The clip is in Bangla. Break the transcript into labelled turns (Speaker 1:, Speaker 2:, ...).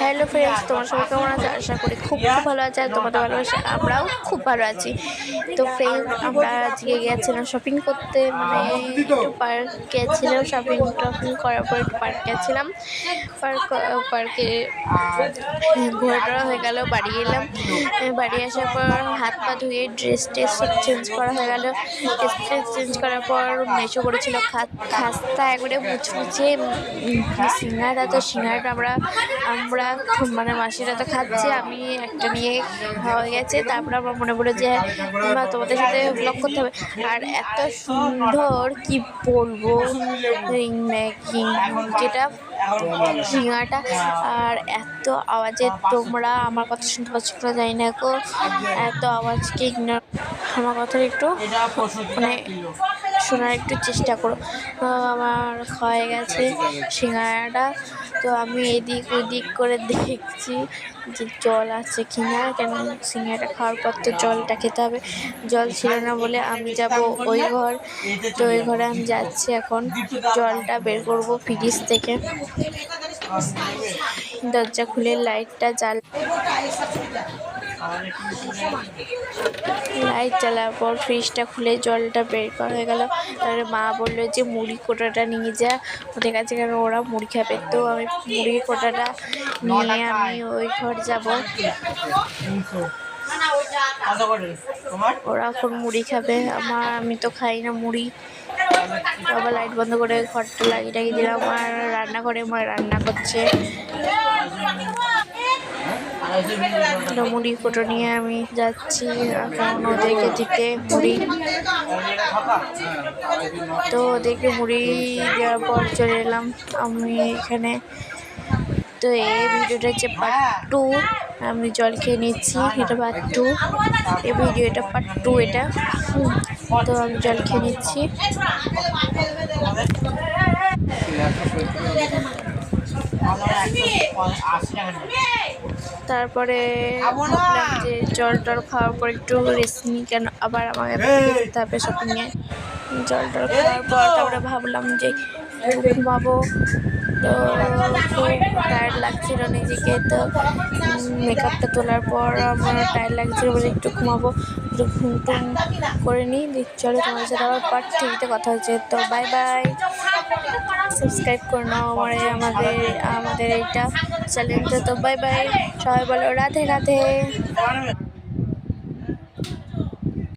Speaker 1: হ্যালো ফ্রেন্ডস, তোমার সবাই কেমন আছে? আশা করি খুব ভালো আছে। আর তোমাদের ভালোবাসা আমরাও খুব ভালো আছি। তো ফ্রেন্ডস, আমরা আজকে গিয়েছিলাম শপিং করতে, মানে একটু পার্ক গিয়েছিলাম। শপিং করার পর একটু পার্ক গেছিলাম। পার্কে ঘোরাটোরা হয়ে গেল, বাড়ি এলাম। বাড়ি আসার পর হাত পা ধুয়ে ড্রেস সব চেঞ্জ করা হয়ে গেল। ড্রেস চেঞ্জ করার পর মেশো করেছিল খাস্তা একবারে মুচমুচে সিঙ্গারা। তো সিঙ্গারাটা আমরা মানে মাসিরা তো খাচ্ছে, আমি একটা নিয়ে খাওয়া গেছে। তারপর আমার মনে পড়ে যে তোমাদের সাথে ব্লগ করতে হবে। আর এত সুন্দর কি বলবো যেটা সিঙ্গারাটা, আর এত আওয়াজে তোমরা আমার কথা শুনতে পাচ্ছ কিনা জানি না গো। এত আওয়াজকে ইগনোর, আমার কথা একটু মানে শোনার একটু চেষ্টা করো। আমার হয়ে গেছে সিঙ্গারাটা। তো আমি এদিক ওদিক করে দেখছি যে জল আছে কিনা, কেন সিঙ্গারাটা খাওয়ার পর তো জলটা খেতে হবে। জল ছিল না বলে আমি যাব ওই ঘর। তো ওই ঘরে আমি যাচ্ছি এখন, জলটা বের করবো ফ্রিজ থেকে। দরজা খুলে লাইট জ্বালার পর ফ্রিজটা খুলে জলটা বের করা হয়ে গেল। তারপরে মা বললো যে মুড়ি কোটাটা নিয়ে যা ওদের কাছে, কেন ওরা মুড়ি খাবে। তো আমি মুড়ি কোটাটা নিয়ে আমি ওই ঘর যাব। ওরা এখন মুড়ি খাবে, আমি তো খাই না মুড়ি। আবার লাইট বন্ধ করে ঘরটা লাগিয়ে দিলাম। আর রান্নাঘরে মা রান্না করছে। মুড়ি কোটো নিয়ে আমি যাচ্ছি এখন ওদেরকে দিতে মুড়ি। তো ওদেরকে মুড়ি দেওয়ার পর চলে এলাম আমি এখানে। তো এই ভিডিওটা হচ্ছে পার্ট 2। আমি জল খেয়ে নিচ্ছি, এটা পার্ট 2। এই ভিডিওটা পার্ট 2 এটা। তো আমি জল খেয়ে নিচ্ছি। তারপরে ভাবলাম যে জল টল খাওয়ার পর একটু রেস্ট নিই, কেন আবার আমাকে যেতে হবে শপিংয়ে। জল টল খাওয়ার পর তারপরে ভাবলাম যে ঘুমাবো। তো খুব টায়ার্ড লাগছিল নিজেকে। তো মেকআপটা তোলার পর আমার টায়ার্ড লাগছিল বলে একটু ঘুমাবো, একটু ঘুম টুম করে নিই। চলো তোমার সাথে আবার পার্ট 3-তে কথা হচ্ছে। তো বাই বাই, সাবস্ক্রাইব করে নাও আমাদের এইটা চ্যানেলটা। তো বাই বাই, সবাই বলো রাধে রাধে।